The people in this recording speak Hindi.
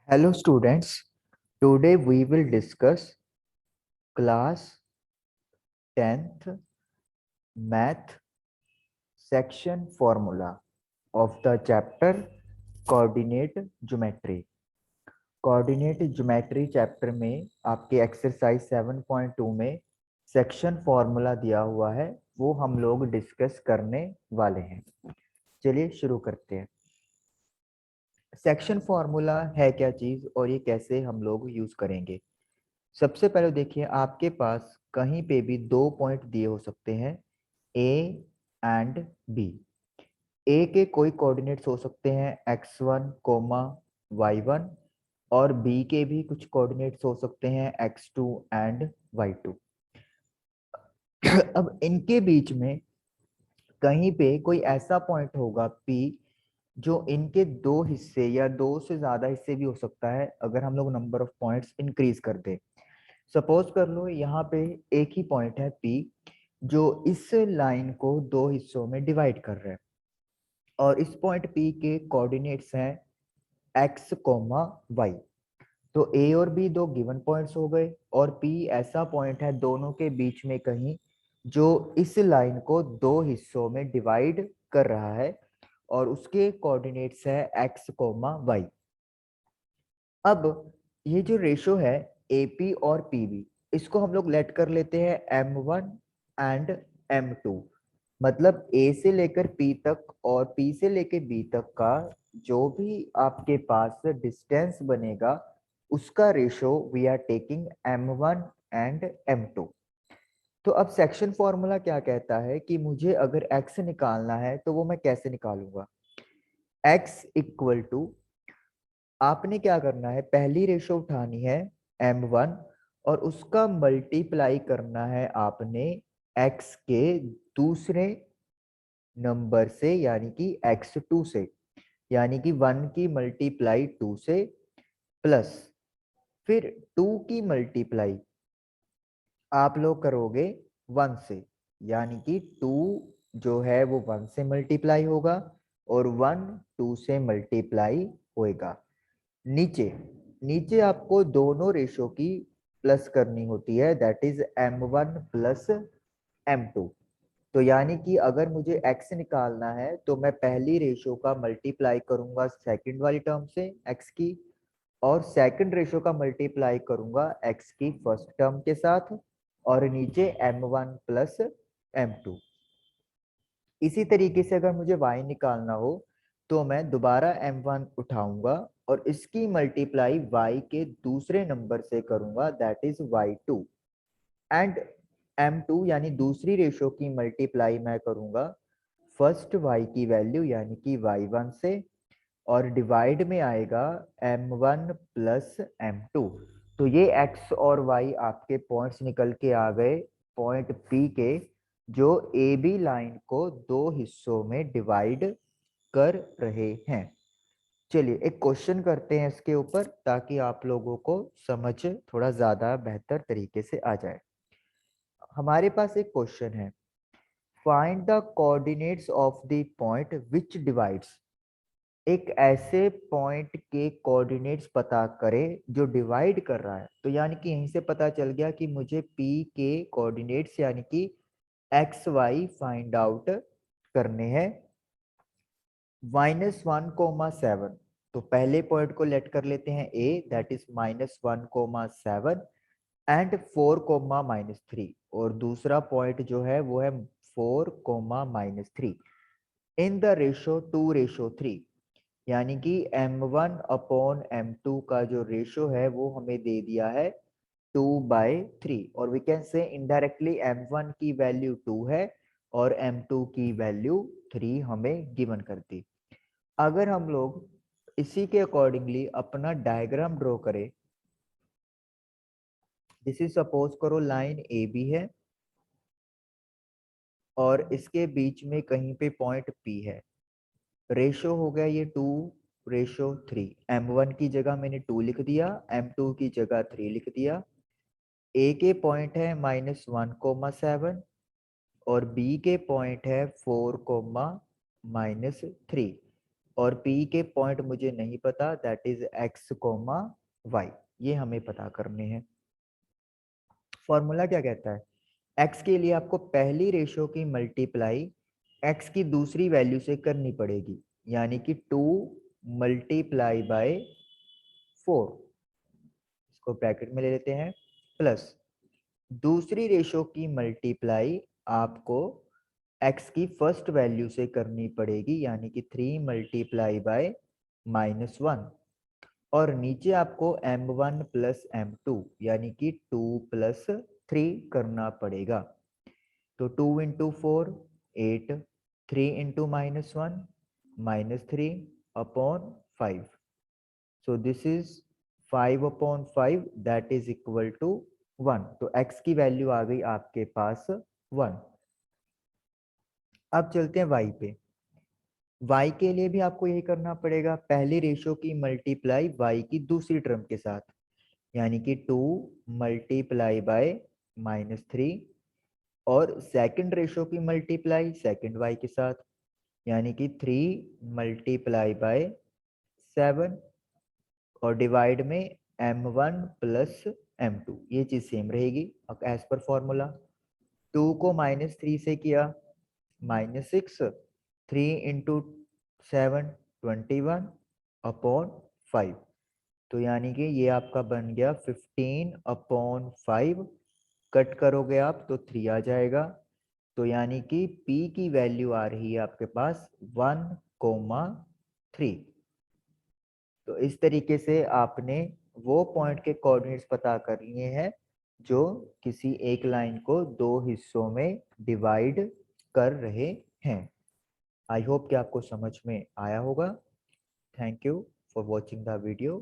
Hello students, today we will discuss class 10th math section formula of the chapter coordinate geometry. Coordinate geometry chapter में आपके एक्सरसाइज 7.2 में सेक्शन फॉर्मूला दिया हुआ है, वो हम लोग डिस्कस करने वाले हैं। चलिए शुरू करते हैं। सेक्शन फॉर्मूला है क्या चीज और ये कैसे हम लोग यूज करेंगे। सबसे पहले देखिए, आपके पास कहीं पे भी दो पॉइंट दिए हो सकते हैं, ए एंड बी। ए के कोई कोऑर्डिनेट्स हो सकते हैं x1 कोमा y1 और बी के भी कुछ कोऑर्डिनेट्स हो सकते हैं x2 एंड y2। अब इनके बीच में कहीं पे कोई ऐसा पॉइंट होगा P जो इनके दो हिस्से या दो से ज्यादा हिस्से भी हो सकता है अगर हम लोग नंबर ऑफ पॉइंट्स इंक्रीज कर दे। सपोज कर लो यहाँ पे एक ही पॉइंट है P जो इस लाइन को दो हिस्सों में डिवाइड कर रहा है और इस पॉइंट P के कोऑर्डिनेट्स हैं x कोमा y। तो A और B दो गिवन पॉइंट्स हो गए और P ऐसा पॉइंट है दोनों के बीच में कहीं जो इस लाइन को दो हिस्सों में डिवाइड कर रहा है और उसके कोऑर्डिनेट्स है x कोमा y। अब ये जो रेशो है AP और PB, इसको हम लोग लेट कर लेते हैं M1 एंड M2। मतलब A से लेकर P तक और P से लेकर B तक का जो भी आपके पास डिस्टेंस बनेगा उसका ratio we are taking M1 and M2। तो अब सेक्शन फॉर्मूला क्या कहता है कि मुझे अगर x निकालना है तो वो मैं कैसे निकालूंगा। x इक्वल टू, आपने क्या करना है, पहली रेशो उठानी है m1 और उसका मल्टीप्लाई करना है आपने x के दूसरे नंबर से यानी कि x2 से, यानी कि 1 की मल्टीप्लाई 2 से प्लस फिर 2 की मल्टीप्लाई आप लोग करोगे 1 से, यानी कि 2 जो है वो 1 से मल्टीप्लाई होगा और 1 2 से मल्टीप्लाई होएगा। नीचे नीचे आपको दोनों रेशो की प्लस करनी होती है, that is m1 plus m2। तो यानी कि अगर मुझे x निकालना है तो मैं पहली रेशो का मल्टीप्लाई करूंगा सेकंड वाली टर्म से x की और सेकंड रेशो का मल्टीप्लाई करूंगा x की फर्स्ट टर्म के साथ और नीचे m1 प्लस m2। इसी तरीके से अगर मुझे y निकालना हो तो मैं दोबारा m1 उठाऊंगा और इसकी मल्टीप्लाई y के दूसरे नंबर से करूंगा, that is y2 and m2 यानी दूसरी रेशो की मल्टीप्लाई मैं करूंगा फर्स्ट y की वैल्यू यानी कि y1 से और डिवाइड में आएगा m1 प्लस m2। तो ये x और y आपके पॉइंट्स निकल के आ गए पॉइंट P के जो AB लाइन को दो हिस्सों में डिवाइड कर रहे हैं। चलिए एक क्वेश्चन करते हैं इसके ऊपर ताकि आप लोगों को समझ थोड़ा ज्यादा बेहतर तरीके से आ जाए। हमारे पास एक क्वेश्चन है, find the coordinates of the point which divides. एक ऐसे पॉइंट के कोऑर्डिनेट्स पता करें जो डिवाइड कर रहा है। तो यानी कि यहीं से पता चल गया कि मुझे P के कोऑर्डिनेट्स यानी कि एक्स वाई फाइंड आउट करने हैं। -1, 7, तो पहले पॉइंट को लेट कर लेते हैं A, दैट इज -1, 7 एंड 4, -3 और दूसरा पॉइंट जो है वो है 4, -3 इन द रेशो 2:3, यानी कि m1 अपॉन m2 का जो रेशो है वो हमें दे दिया है 2/3 और we can say indirectly m1 की वैल्यू 2 है और m2 की वैल्यू 3 हमें गिवन कर दी। अगर हम लोग इसी के अकॉर्डिंगली अपना डायग्राम ड्रॉ करें, दिस इज सपोज करो लाइन ए बी है और इसके बीच में कहीं पे पॉइंट P है। रेशो हो गया ये 2:3, m1 की जगह मैंने 2 लिख दिया, m2 की जगह 3 लिख दिया। A के पॉइंट है -1, 7 और B के पॉइंट है 4, -3। और P के पॉइंट मुझे नहीं पता, दैट इज x, y, ये हमें पता करने हैं। फॉर्मूला क्या कहता है, x के लिए आपको पहली रेशो की मल्टीप्लाई x की दूसरी वैल्यू से करनी पड़ेगी, यानी कि 2 मल्टीप्लाई बाय 4, इसको ब्रैकेट में ले लेते हैं, प्लस दूसरी रेशो की मल्टीप्लाई आपको x की फर्स्ट वैल्यू से करनी पड़ेगी, यानी कि 3 मल्टीप्लाई बाय -1, और नीचे आपको m1 प्लस m2 यानी कि 2 प्लस 3 करना पड़ेगा। तो 2 into 4 8, 3 into -1 -3 upon 5, so this is 5 upon 5 that is equal to 1। तो x की वैल्यू आ गई आपके पास 1। अब चलते हैं y पे। y के लिए भी आपको यही करना पड़ेगा, पहली रेशो की मल्टीप्लाई y की दूसरी टर्म के साथ, यानी कि 2 मल्टीप्लाई बाय -3, और सेकंड रेशो की मल्टीप्लाई सेकंड y के साथ, यानी कि 3 मल्टीप्लाई बाय 7, और डिवाइड में m1 प्लस m2, ये चीज सेम रहेगी एज पर फॉर्मूला। 2 को -3 से किया -6, 3 इंटू 7 21 अपॉन 5, तो यानी कि ये आपका बन गया 15 अपॉन 5, कट करोगे आप तो 3 आ जाएगा, तो यानी कि p की वैल्यू आ रही है आपके पास 1,3। तो इस तरीके से आपने वो पॉइंट के कोऑर्डिनेट्स पता कर लिए हैं जो किसी एक लाइन को दो हिस्सों में डिवाइड कर रहे हैं। आई होप कि आपको समझ में आया होगा। Thank you for watching the video.